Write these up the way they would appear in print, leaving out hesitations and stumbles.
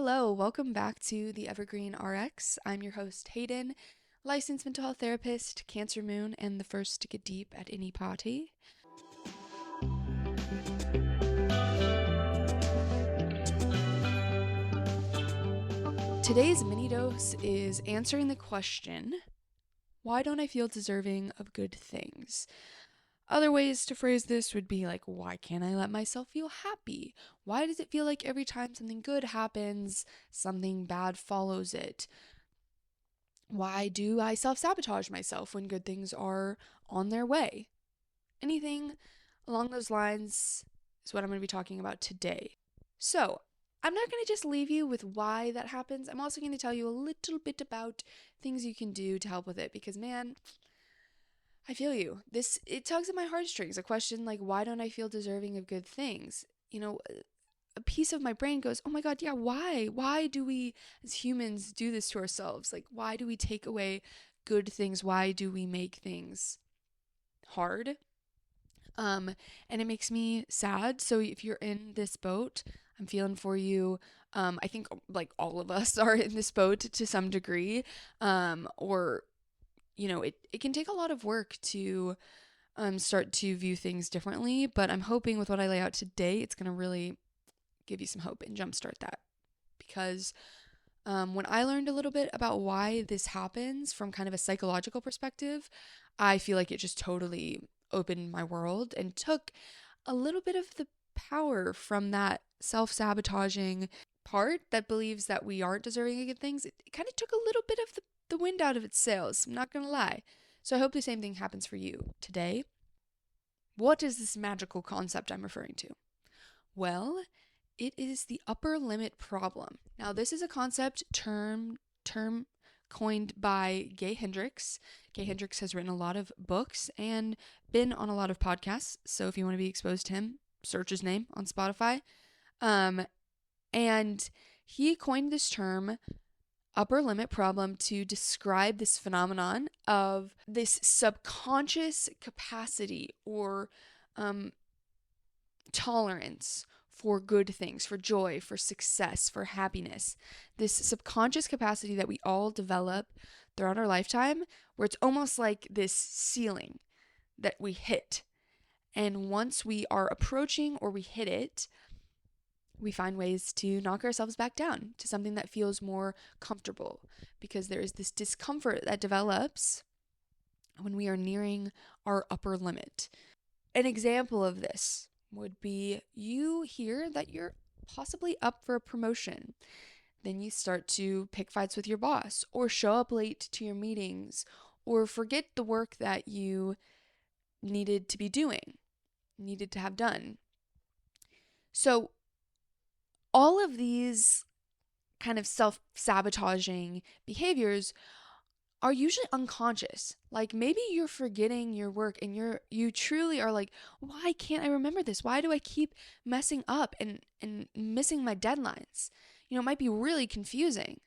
Hello, welcome back to the Evergreen RX. I'm your host, Hayden, licensed mental health therapist, Cancer Moon, and the first to get deep at any party. Today's Minidose is answering the question, why don't I feel deserving of good things? Other ways to phrase this would be like, why can't I let myself feel happy? Why does it feel like every time something good happens, something bad follows it? Why do I self-sabotage myself when good things are on their way? Anything along those lines is what I'm going to be talking about today. So, I'm not going to just leave you with why that happens. I'm also going to tell you a little bit about things you can do to help with it because, man, I feel you. It tugs at my heartstrings. A question like, why don't I feel deserving of good things? A piece of my brain goes, oh my God, yeah, why? Why do we as humans do this to ourselves? Like, why do we take away good things? Why do we make things hard? And it makes me sad. So if you're in this boat, I'm feeling for you. I think like all of us are in this boat to some degree. It can take a lot of work to start to view things differently. But I'm hoping with what I lay out today, it's going to really give you some hope and jumpstart that. Because when I learned a little bit about why this happens from kind of a psychological perspective, I feel like it just totally opened my world and took a little bit of the power from that self-sabotaging part that believes that we aren't deserving of good things. It kind of took a little bit of the wind out of its sails, I'm not going to lie. So I hope the same thing happens for you today. What is this magical concept I'm referring to? Well, it is the upper limit problem. Now, this is a concept term coined by Gay Hendricks. Gay Hendricks has written a lot of books and been on a lot of podcasts. So if you want to be exposed to him, search his name on Spotify. And he coined this term, upper limit problem, to describe this phenomenon of this subconscious capacity or tolerance for good things, for joy, for success, for happiness. This subconscious capacity that we all develop throughout our lifetime, where it's almost like this ceiling that we hit. And once we are approaching or we hit it, we find ways to knock ourselves back down to something that feels more comfortable, because there is this discomfort that develops when we are nearing our upper limit. An example of this would be you hear that you're possibly up for a promotion. Then you start to pick fights with your boss or show up late to your meetings or forget the work that you needed to be doing, needed to have done. So all of these kind of self-sabotaging behaviors are usually unconscious. Like maybe you're forgetting your work and you truly are like, why can't I remember this? Why do I keep messing up and missing my deadlines? It might be really confusing.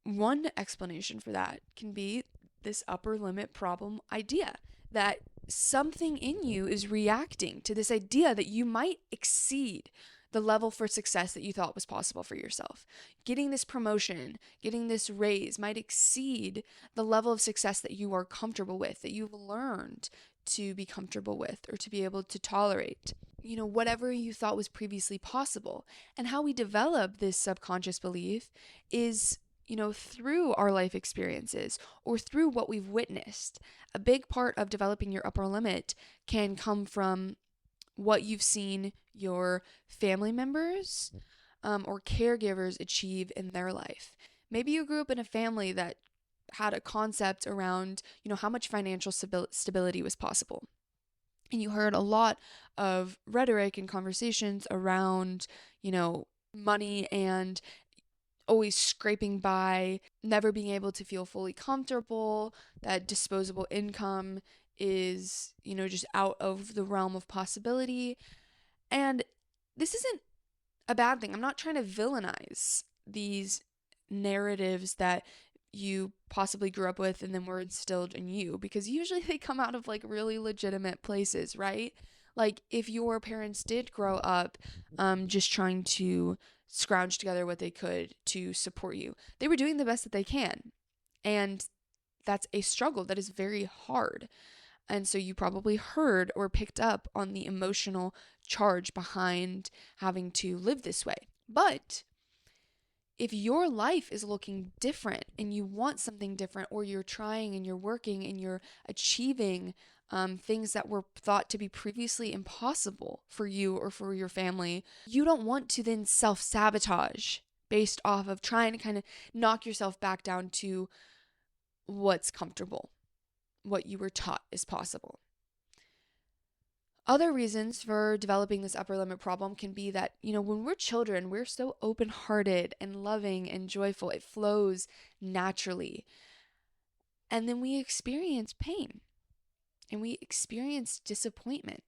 One explanation for that can be this upper limit problem idea, that something in you is reacting to this idea that you might exceed the level for success that you thought was possible for yourself. Getting this promotion, getting this raise might exceed the level of success that you are comfortable with, that you've learned to be comfortable with or to be able to tolerate. Whatever you thought was previously possible. And how we develop this subconscious belief is, through our life experiences or through what we've witnessed. A big part of developing your upper limit can come from what you've seen your family members or caregivers achieve in their life. Maybe you grew up in a family that had a concept around, how much financial stability was possible. And you heard a lot of rhetoric and conversations around, money and always scraping by, never being able to feel fully comfortable, that disposable income is, just out of the realm of possibility. And this isn't a bad thing. I'm not trying to villainize these narratives that you possibly grew up with and then were instilled in you, because usually they come out of like really legitimate places, right? Like if your parents did grow up just trying to scrounge together what they could to support you. They were doing the best that they can. And that's a struggle that is very hard. And so you probably heard or picked up on the emotional charge behind having to live this way. But if your life is looking different and you want something different, or you're trying and you're working and you're achieving things that were thought to be previously impossible for you or for your family, you don't want to then self-sabotage based off of trying to kind of knock yourself back down to what's comfortable, what you were taught is possible. Other reasons for developing this upper limit problem can be that, when we're children, we're so open-hearted and loving and joyful. It flows naturally. And then we experience pain and we experience disappointment.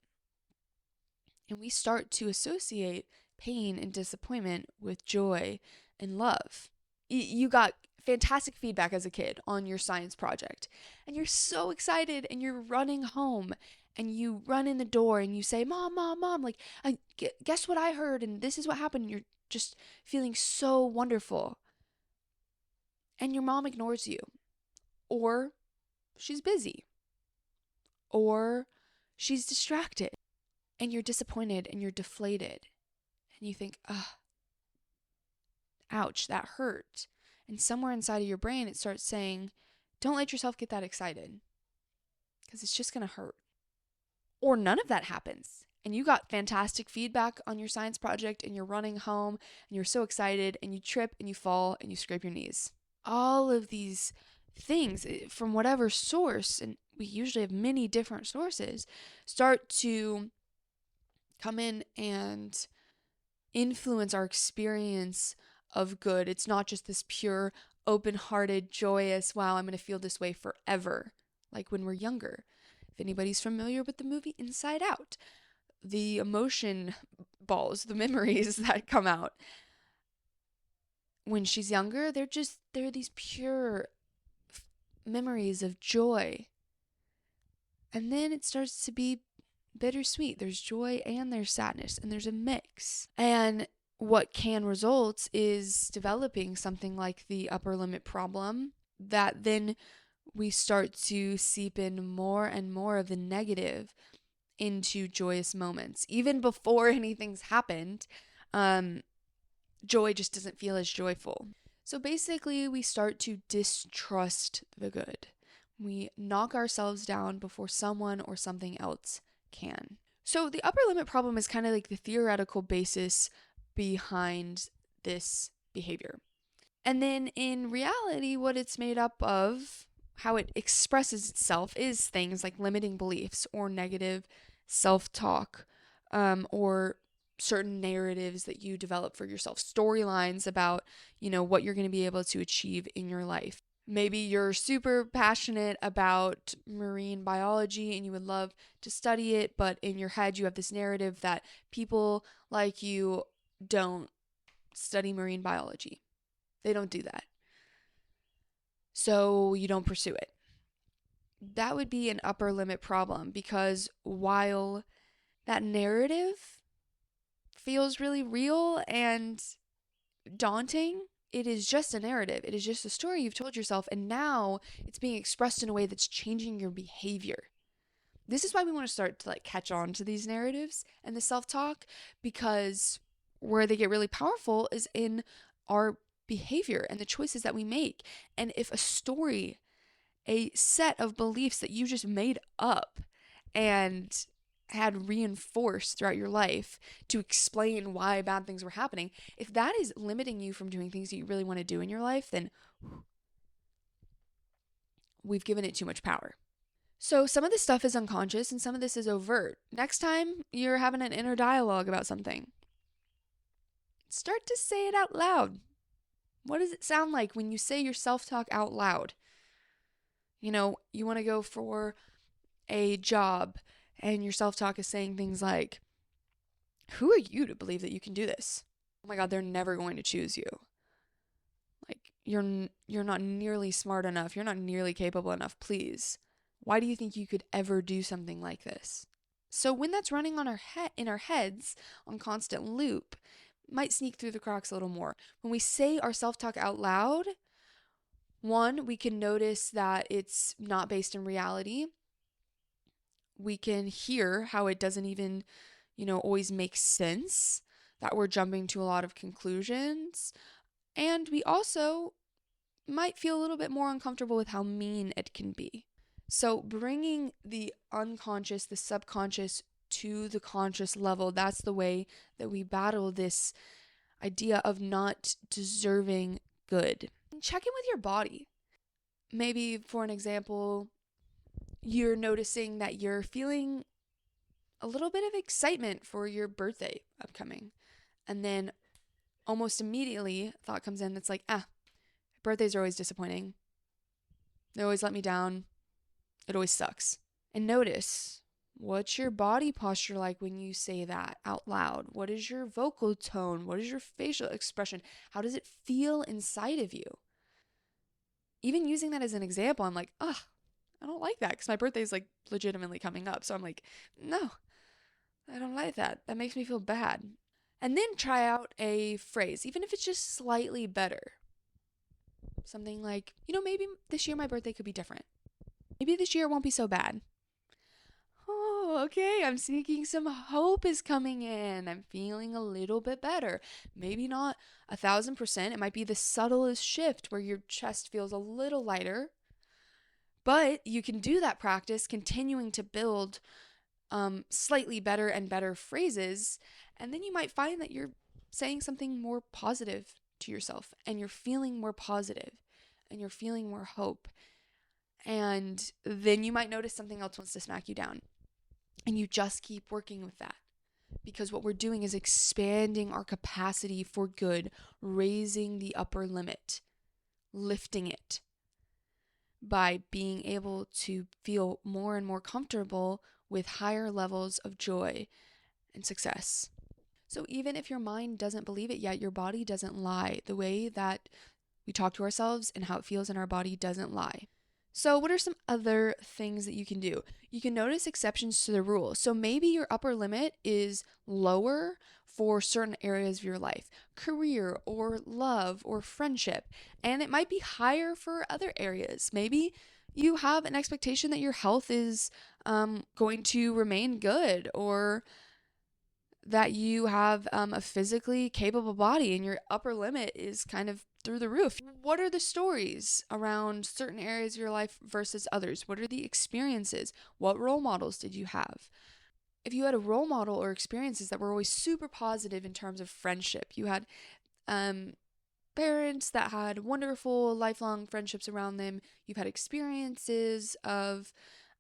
And we start to associate pain and disappointment with joy and love. You got fantastic feedback as a kid on your science project, and you're so excited, and you're running home, and you run in the door and you say, "Mom, Mom, Mom, like, guess what I heard, and this is what happened." And you're just feeling so wonderful. And your mom ignores you, or she's busy, or she's distracted, and you're disappointed and you're deflated, and you think, ouch, that hurt. And somewhere inside of your brain, it starts saying, don't let yourself get that excited, because it's just going to hurt. Or none of that happens, and you got fantastic feedback on your science project, and you're running home, and you're so excited, and you trip, and you fall, and you scrape your knees. All of these things from whatever source, and we usually have many different sources, start to come in and influence our experience of good. It's not just this pure, open-hearted, joyous, wow, I'm going to feel this way forever, like when we're younger. If anybody's familiar with the movie Inside Out, the emotion balls, the memories that come out when she's younger, they're these pure memories of joy. And then it starts to be bittersweet. There's joy and there's sadness, and there's a mix. And what can result is developing something like the upper limit problem, that then we start to seep in more and more of the negative into joyous moments. Even before anything's happened, joy just doesn't feel as joyful. So basically, we start to distrust the good. We knock ourselves down before someone or something else can. So the upper limit problem is kind of like the theoretical basis behind this behavior. And then in reality, what it's made up of, how it expresses itself, is things like limiting beliefs or negative self-talk, or certain narratives that you develop for yourself, storylines about, what you're going to be able to achieve in your life. Maybe you're super passionate about marine biology and you would love to study it, but in your head you have this narrative that people like you don't study marine biology. They don't do that. So you don't pursue it. That would be an upper limit problem, because while that narrative feels really real and daunting, it is just a narrative. It is just a story you've told yourself, and now it's being expressed in a way that's changing your behavior. This is why we want to start to catch on to these narratives and the self-talk, because where they get really powerful is in our behavior and the choices that we make. And if a story, a set of beliefs that you just made up and had reinforced throughout your life to explain why bad things were happening, if that is limiting you from doing things that you really want to do in your life, then we've given it too much power. So some of this stuff is unconscious and some of this is overt. Next time you're having an inner dialogue about something, start to say it out loud. What does it sound like when you say your self-talk out loud? You want to go for a job and your self-talk is saying things like, who are you to believe that you can do this? Oh my God, they're never going to choose you. Like, you're not nearly smart enough. You're not nearly capable enough. Please. Why do you think you could ever do something like this? So when that's running on in our heads on constant loop, might sneak through the cracks a little more. When we say our self-talk out loud, one, we can notice that it's not based in reality. We can hear how it doesn't even, always make sense, that we're jumping to a lot of conclusions. And we also might feel a little bit more uncomfortable with how mean it can be. So bringing the unconscious, the subconscious to the conscious level, that's the way that we battle this idea of not deserving good. Check in with your body. Maybe, for an example, you're noticing that you're feeling a little bit of excitement for your birthday upcoming. And then almost immediately, a thought comes in that's like, birthdays are always disappointing. They always let me down. It always sucks. And notice, what's your body posture like when you say that out loud? What is your vocal tone? What is your facial expression? How does it feel inside of you? Even using that as an example, I'm like, I don't like that because my birthday is like legitimately coming up. So I'm like, no, I don't like that. That makes me feel bad. And then try out a phrase, even if it's just slightly better. Something like, maybe this year my birthday could be different. Maybe this year it won't be so bad. Oh, okay. I'm sneaking some hope is coming in. I'm feeling a little bit better. Maybe not 1,000%. It might be the subtlest shift where your chest feels a little lighter. But you can do that practice, continuing to build slightly better and better phrases. And then you might find that you're saying something more positive to yourself, and you're feeling more positive, and you're feeling more hope. And then you might notice something else wants to smack you down. And you just keep working with that. Because what we're doing is expanding our capacity for good, raising the upper limit, lifting it by being able to feel more and more comfortable with higher levels of joy and success. So even if your mind doesn't believe it yet, your body doesn't lie. The way that we talk to ourselves and how it feels in our body doesn't lie. So what are some other things that you can do? You can notice exceptions to the rule. So maybe your upper limit is lower for certain areas of your life, career or love or friendship, and it might be higher for other areas. Maybe you have an expectation that your health is going to remain good, or that you have a physically capable body and your upper limit is kind of through the roof. What are the stories around certain areas of your life versus others? What are the experiences? What role models did you have? If you had a role model or experiences that were always super positive in terms of friendship, you had parents that had wonderful lifelong friendships around them, you've had experiences of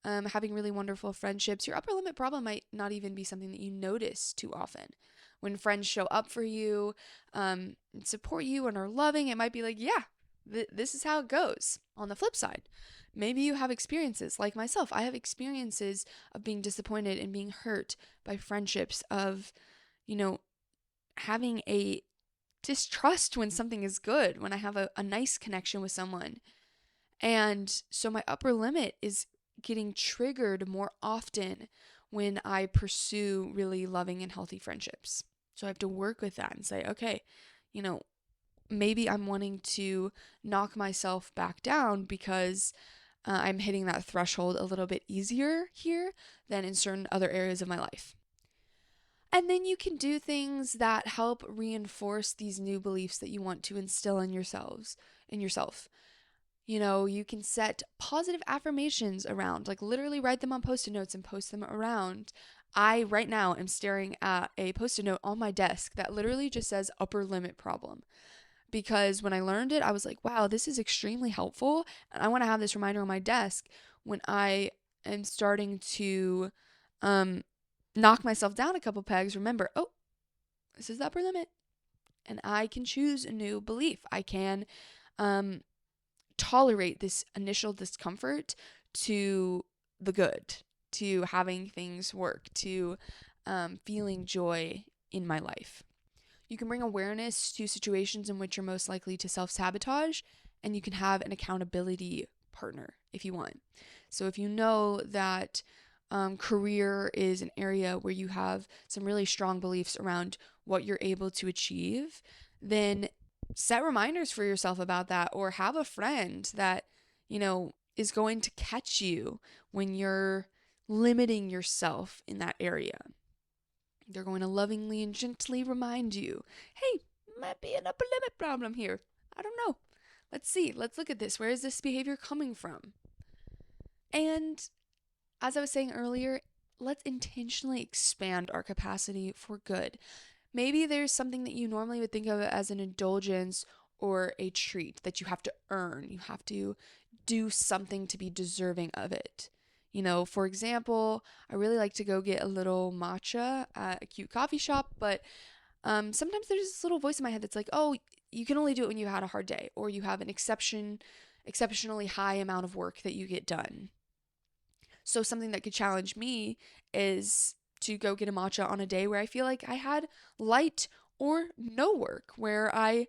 having really wonderful friendships, your upper limit problem might not even be something that you notice too often. When friends show up for you, support you and are loving, it might be like, this is how it goes. On the flip side, maybe you have experiences like myself. I have experiences of being disappointed and being hurt by friendships, of, having a distrust when something is good, when I have a nice connection with someone. And so my upper limit is getting triggered more often when I pursue really loving and healthy friendships. So I have to work with that and say, okay, maybe I'm wanting to knock myself back down because I'm hitting that threshold a little bit easier here than in certain other areas of my life. And then you can do things that help reinforce these new beliefs that you want to instill in yourself. You can set positive affirmations around, like literally write them on Post-it notes and post them around. I, right now, am staring at a Post-it note on my desk that literally just says upper limit problem. Because when I learned it, I was like, wow, this is extremely helpful. And I want to have this reminder on my desk when I am starting to knock myself down a couple pegs. Remember, this is the upper limit. And I can choose a new belief. I can tolerate this initial discomfort to the good, to having things work, to feeling joy in my life. You can bring awareness to situations in which you're most likely to self-sabotage, and you can have an accountability partner if you want. So if you know that career is an area where you have some really strong beliefs around what you're able to achieve, then set reminders for yourself about that, or have a friend that, is going to catch you when you're limiting yourself in that area. They're going to lovingly and gently remind you, hey, might be an upper limit problem here. I don't know. Let's see. Let's look at this. Where is this behavior coming from? And as I was saying earlier, let's intentionally expand our capacity for good. Maybe there's something that you normally would think of as an indulgence or a treat that you have to earn. You have to do something to be deserving of it. For example, I really like to go get a little matcha at a cute coffee shop, but sometimes there's this little voice in my head that's like, oh, you can only do it when you had a hard day, or you have an exceptionally high amount of work that you get done. So something that could challenge me is to go get a matcha on a day where I feel like I had light or no work, where I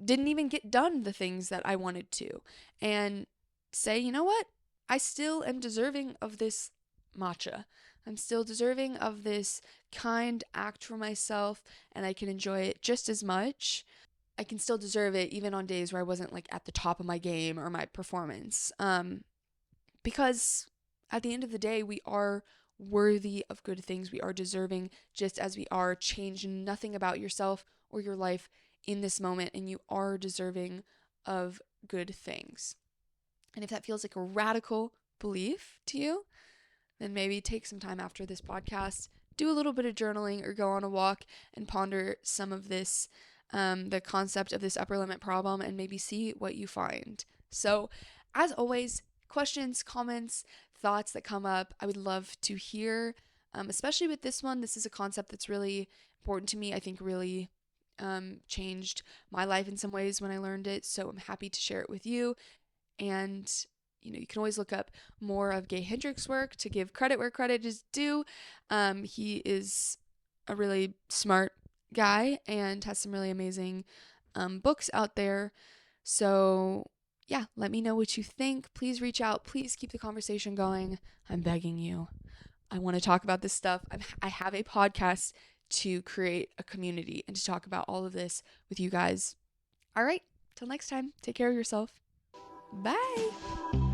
didn't even get done the things that I wanted to, and say, you know what? I still am deserving of this matcha. I'm still deserving of this kind act for myself, and I can enjoy it just as much. I can still deserve it even on days where I wasn't like at the top of my game or my performance. Because at the end of the day, we are worthy of good things. We are deserving just as we are. Change nothing about yourself or your life in this moment, and you are deserving of good things. And if that feels like a radical belief to you, then maybe take some time after this podcast, do a little bit of journaling, or go on a walk and ponder some of this, the concept of this upper limit problem, and maybe see what you find. So, as always, questions, comments, thoughts that come up, I would love to hear, especially with this one. This is a concept that's really important to me. I think really changed my life in some ways when I learned it. So I'm happy to share it with you. And you can always look up more of Gay Hendricks' work to give credit where credit is due. He is a really smart guy and has some really amazing books out there. So yeah, let me know what you think. Please reach out. Please keep the conversation going. I'm begging you. I want to talk about this stuff. I have a podcast to create a community and to talk about all of this with you guys. All right, till next time, take care of yourself. Bye.